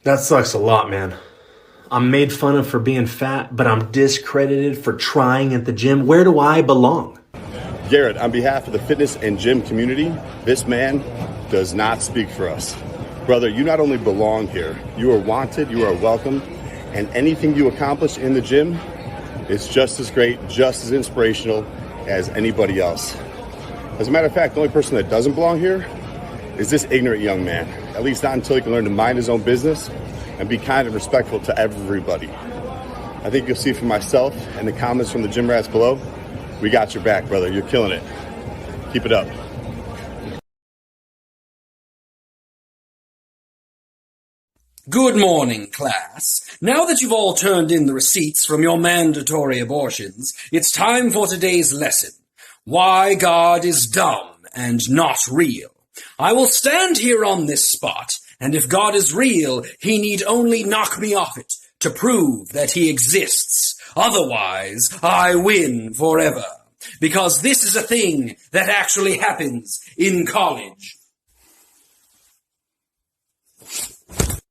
That sucks a lot, man. I'm made fun of for being fat, but I'm discredited for trying at the gym. Where do I belong? Garrett, on behalf of the fitness and gym community, this man does not speak for us. Brother, you not only belong here, you are wanted, you are welcome, and anything you accomplish in the gym is just as great, just as inspirational as anybody else. As a matter of fact, the only person that doesn't belong here is this ignorant young man, at least not until he can learn to mind his own business and be kind and respectful to everybody. I think you'll see for myself and the comments from the gym rats below, we got your back, brother. You're killing it. Keep it up. Good morning, class. Now that you've all turned in the receipts from your mandatory abortions, it's time for today's lesson. Why God is dumb and not real. I will stand here on this spot, and if God is real, he need only knock me off it to prove that he exists. Otherwise, I win forever. Because this is a thing that actually happens in college.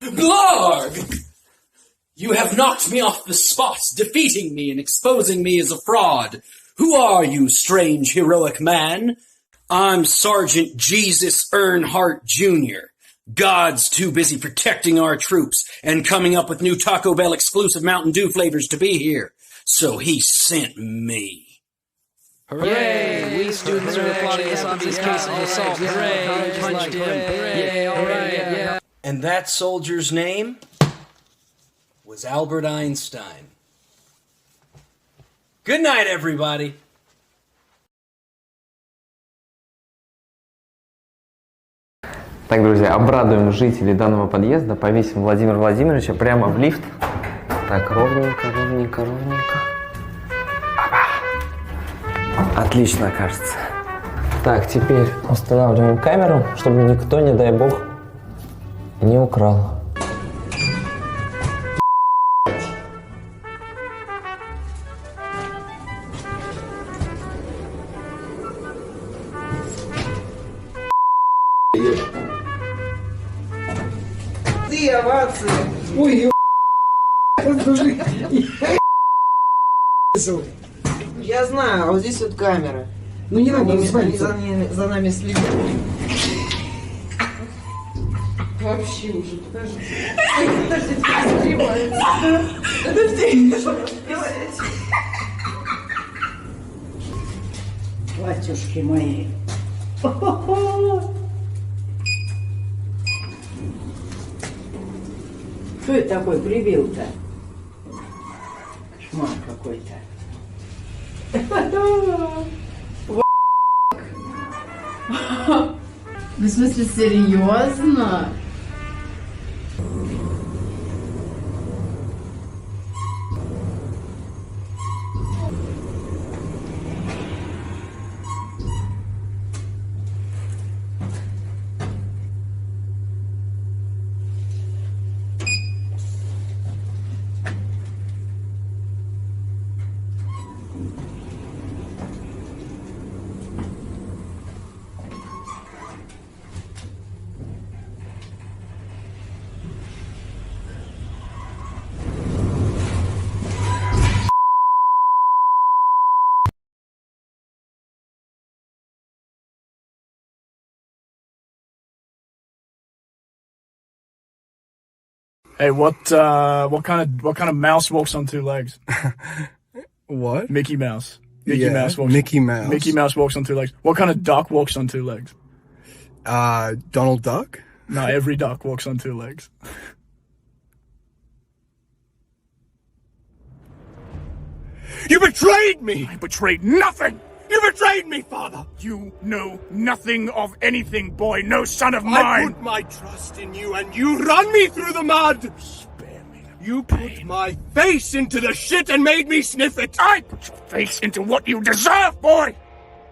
Blarg! You have knocked me off the spot, defeating me and exposing me as a fraud. Who are you, strange heroic man? I'm Sergeant Jesus Earnhardt Jr. God's too busy protecting our troops and coming up with new Taco Bell exclusive Mountain Dew flavors to be here. So he sent me. Hooray! We students are applauding this obvious case of assault. Hooray! Punched him. Yay! All right. Yeah. And that soldier's name was Albert Einstein. Good night, everybody. Так, друзья, обрадуем жителей данного подъезда, повесим Владимира Владимировича прямо в лифт. Так, ровненько, ровненько, ровненько. Опа. Отлично, кажется. Так, теперь устанавливаем камеру, чтобы никто, не дай бог, не украл. Овации. Ой, я знаю, а вот здесь вот камера. Ну не надо, они за нами следят. Вообще уже, подожди. Подожди, подожди, что вы делаете? Батюшки мои. Кто это такой прибил-то? Кошмар какой-то. В смысле, серьезно? Hey, what kind of mouse walks on two legs? What? Mickey Mouse. Mickey Mouse. Mickey Mouse walks on two legs. What kind of duck walks on two legs? Donald Duck? No, every duck walks on two legs. You betrayed me! I betrayed nothing! You betrayed me, father! You know nothing of anything, boy, no son of mine! I put my trust in you and you run me through the mud! Spare me the You pain. put my face into the shit and made me sniff it! I put your face into what you deserve, boy!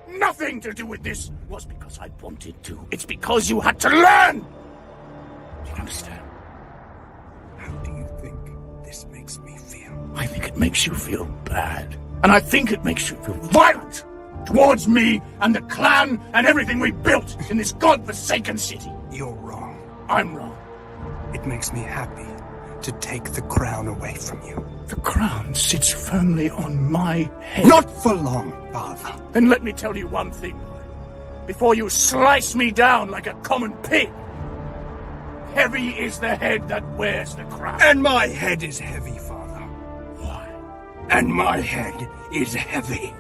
Nothing to do with this was because I wanted to. It's because you had to learn! Do you understand? How do you think this makes me feel? I think it makes you feel bad. And I think it makes you feel violent towards me and the clan and everything we built in this godforsaken city. You're wrong. I'm wrong. It makes me happy to take the crown away from you. The crown sits firmly on my head. Not for long, Father. Then let me tell you one thing. Before you slice me down like a common pig, heavy is the head that wears the crown. And my head is heavy, Father. Why? And my head is heavy.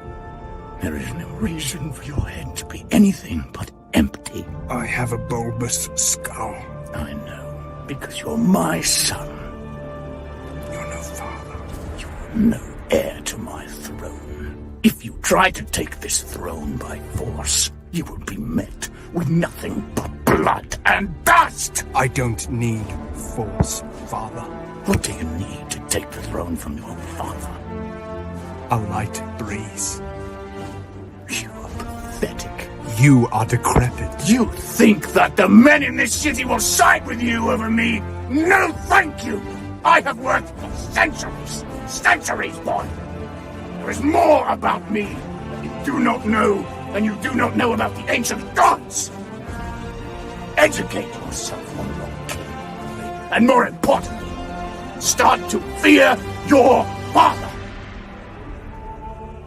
There is no reason for your head to be anything but empty. I have a bulbous skull. I know, because you're my son. You're no father. You're no heir to my throne. If you try to take this throne by force, you will be met with nothing but blood and dust! I don't need force, Father. What do you need to take the throne from your father? A light breeze. You are pathetic. You are decrepit. You think that the men in this city will side with you over me? No, thank you! I have worked for centuries. Centuries, boy! There is more about me that you do not know than you do not know about the ancient gods! Educate yourself on your king. And more importantly, start to fear your father!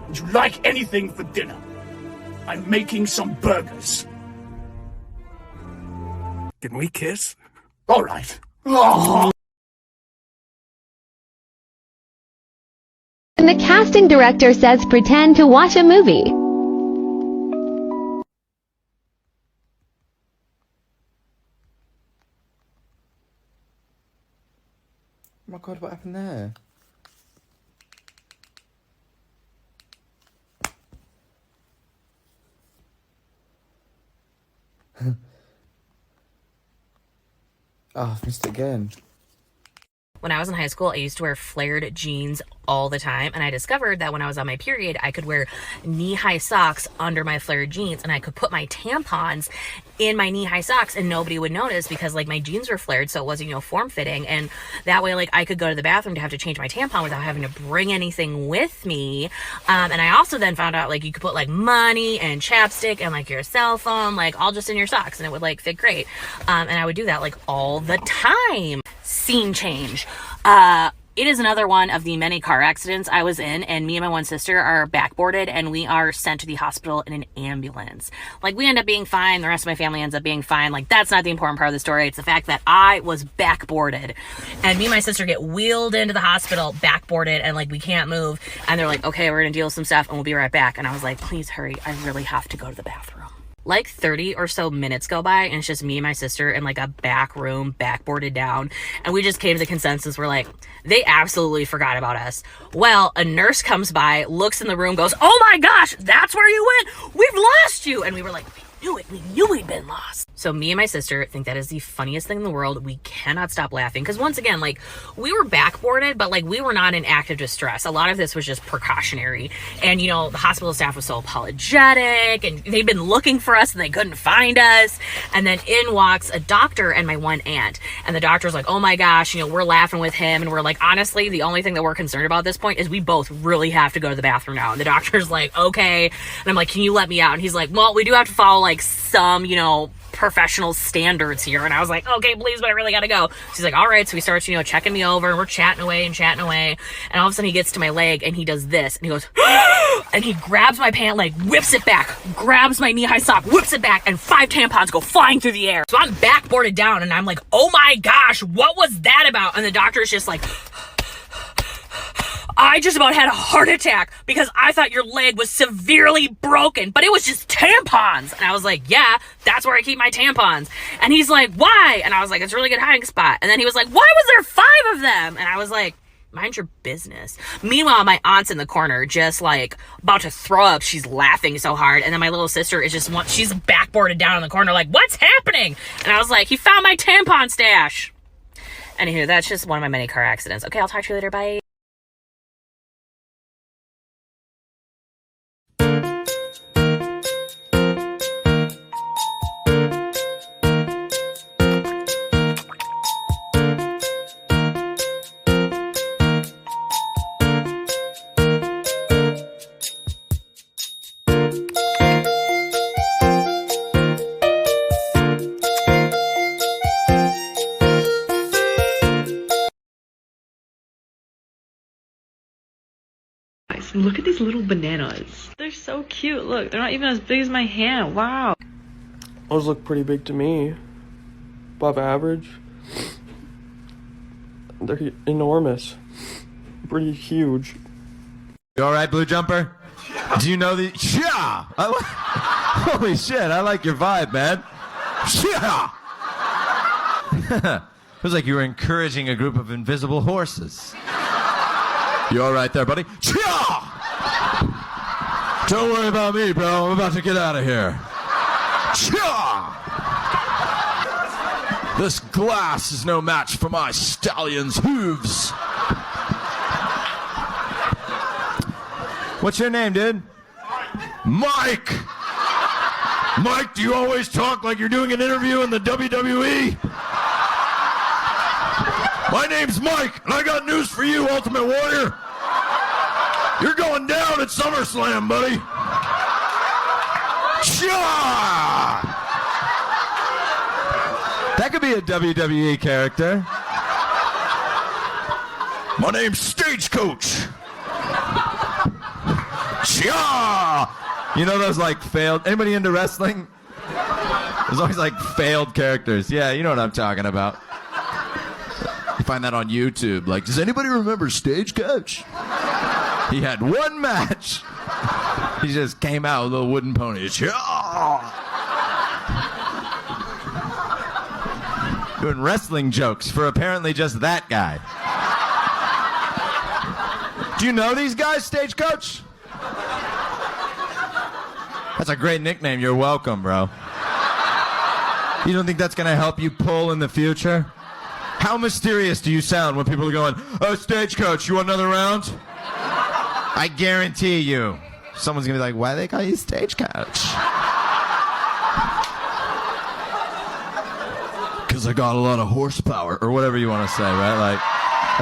Would you like anything for dinner? I'm making some burgers. Can we kiss? All right. Oh. And the casting director says pretend to watch a movie. Oh my god, what happened there? Oh, I've missed it again. When I was in high school, I used to wear flared jeans all the time, and I discovered that when I was on my period, I could wear knee-high socks under my flared jeans, and I could put my tampons in my knee-high socks and nobody would notice because like my jeans were flared, so it wasn't, you know, form-fitting, and that way like I could go to the bathroom to have to change my tampon without having to bring anything with me. And I also then found out like you could put like money and chapstick and like your cell phone like all just in your socks, and it would like fit great. And I would do that like all the time. Scene change. It is another one of the many car accidents I was in, and me and my one sister are backboarded and we are sent to the hospital in an ambulance. Like, we end up being fine, the rest of my family ends up being fine. Like, that's not the important part of the story. It's the fact that I was backboarded, and me and my sister get wheeled into the hospital backboarded, and like we can't move, and they're like, okay, we're gonna deal with some stuff and we'll be right back. And I was like, please hurry, I really have to go to the bathroom. Like 30 or so minutes go by and it's just me and my sister in like a back room, backboarded down, and we just came to the consensus, we're like, they absolutely forgot about us. Well, a nurse comes by, looks in the room, goes, oh my gosh, that's where you went, we've lost you. And we were like, we knew we'd been lost. So me and my sister think that is the funniest thing in the world. We cannot stop laughing because once again, like, we were backboarded, but like we were not in active distress. A lot of this was just precautionary, and you know, the hospital staff was so apologetic and they'd been looking for us and they couldn't find us. And then in walks a doctor and my one aunt, and the doctor's like, oh my gosh, you know, we're laughing with him, and we're like, honestly, the only thing that we're concerned about at this point is we both really have to go to the bathroom now. And the doctor's like, okay. And I'm like, can you let me out? And he's like, well, we do have to follow like some, you know, professional standards here. And I was like, okay, please, but I really gotta go. So he's like, all right. So he starts, you know, checking me over, and we're chatting away. And all of a sudden he gets to my leg and he does this, and he goes, and he grabs my pant leg, whips it back, grabs my knee-high sock, whips it back, and 5 tampons go flying through the air. So I'm backboarded down, and I'm like, oh my gosh, what was that about? And the doctor's just like, I just about had a heart attack because I thought your leg was severely broken, but it was just tampons. And I was like, yeah, that's where I keep my tampons. And he's like, why? And I was like, it's a really good hiding spot. And then he was like, why was there 5 of them? And I was like, mind your business. Meanwhile, my aunt's in the corner just like about to throw up. She's laughing so hard. And then my little sister is just, she's backboarded down in the corner like, what's happening? And I was like, he found my tampon stash. Anywho, that's just one of my many car accidents. Okay, I'll talk to you later. Bye. Look at these little bananas. They're so cute. Look, they're not even as big as my hand. Wow. Those look pretty big to me. Above average. They're enormous. Pretty huge. You alright, Blue Jumper? Do you know the... Yeah! Holy shit, I like your vibe, man. Yeah! It was like you were encouraging a group of invisible horses. You alright there, buddy? Yeah! Don't worry about me, bro. I'm about to get out of here. Yeah! This glass is no match for my stallion's hooves. What's your name, dude? Mike! Mike, do you always talk like you're doing an interview in the WWE? My name's Mike, and I got news for you, Ultimate Warrior. You're going down at SummerSlam, buddy. Shaw! That could be a WWE character. My name's Stagecoach. Shaw! You know those like failed... Anybody into wrestling? There's always like failed characters. Yeah, you know what I'm talking about. You find that on YouTube. Like, does anybody remember Stagecoach? He had one match. He just came out with a wooden pony. Doing wrestling jokes for apparently just that guy. Do you know these guys, Stagecoach? That's a great nickname. You're welcome, bro. You don't think that's going to help you pull in the future? How mysterious do you sound when people are going, oh, Stagecoach, you want another round? I guarantee you, someone's going to be like, why do they call you Stagecoach? Because I got a lot of horsepower, or whatever you want to say, right? Like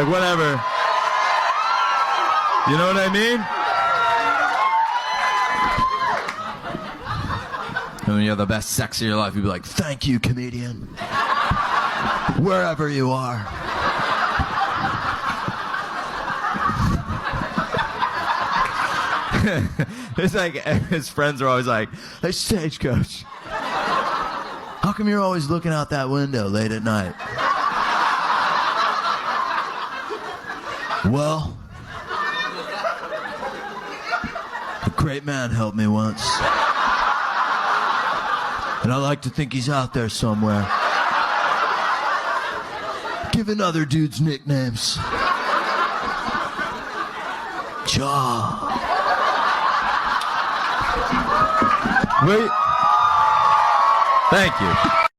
whatever. You know what I mean? And when you have the best sex of your life, you'd be like, thank you, comedian. Wherever you are. It's like, his friends are always like, hey, Stagecoach, how come you're always looking out that window late at night? Well, a great man helped me once. And I like to think he's out there somewhere, giving other dudes nicknames. Jaw. Wait. Thank you.